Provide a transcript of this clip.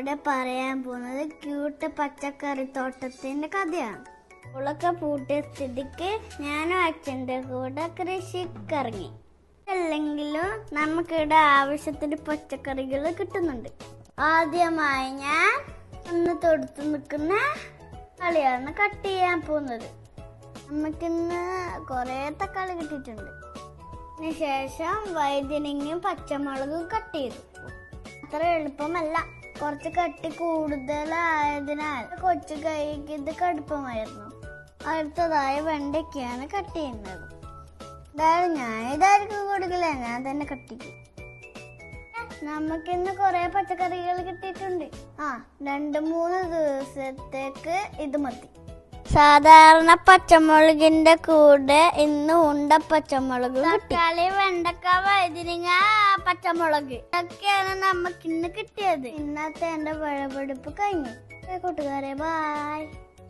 ഇവിടെ പറയാൻ പോകുന്നത് ക്യൂട്ട് പച്ചക്കറി തോട്ടത്തിന്റെ കഥയാണ്. സ്കൂളൊക്കെ പൂട്ടിയ സ്ഥിതിക്ക് ഞാനും അച്ഛൻ്റെ കൂടെ കൃഷിക്കിറങ്ങി. അല്ലെങ്കിലും നമുക്കിവിടെ ആവശ്യത്തിന് പച്ചക്കറികൾ കിട്ടുന്നുണ്ട്. ആദ്യമായി ഞാൻ ഒന്ന് തൊടുത്ത് നിൽക്കുന്ന കളിയാണ് കട്ട് ചെയ്യാൻ പോകുന്നത്. നമുക്കിന്ന് കുറേ തക്കാളി കിട്ടിയിട്ടുണ്ട്. അതിനുശേഷം വഴുതനങ്ങയും പച്ചമുളകും കട്ട് ചെയ്തു. അത്ര എളുപ്പമല്ല, കുറച്ച് കട്ടി കൂടുതലായതിനാൽ കൊച്ചു കൈക്ക് ഇത് കടുപ്പമായിരുന്നു. അടുത്തതായി വെണ്ടയ്ക്കാണ് കട്ട് ചെയ്യുന്നത്. ഇതായിരിക്കും കൊടുക്കില്ല, ഞാൻ തന്നെ കട്ടിക്കും. നമുക്കിന്ന് കുറെ പച്ചക്കറികൾ കിട്ടിയിട്ടുണ്ട്. 2-3 ദിവസത്തേക്ക് ഇത് മതി. സാധാരണ പച്ചമുളകിന്റെ കൂടെ ഇന്ന് ഉണ്ട പച്ചമുളക്, തക്കാളി, വെണ്ടക്ക, വഴുതനങ്ങ, പച്ചമുളക് ഇതൊക്കെയാണ് നമുക്ക് ഇന്ന് കിട്ടിയത്. ഇന്നത്തെ എന്റെ വിളവെടുപ്പ് കഴിഞ്ഞു. കൂട്ടുകാരെ, ബായ്.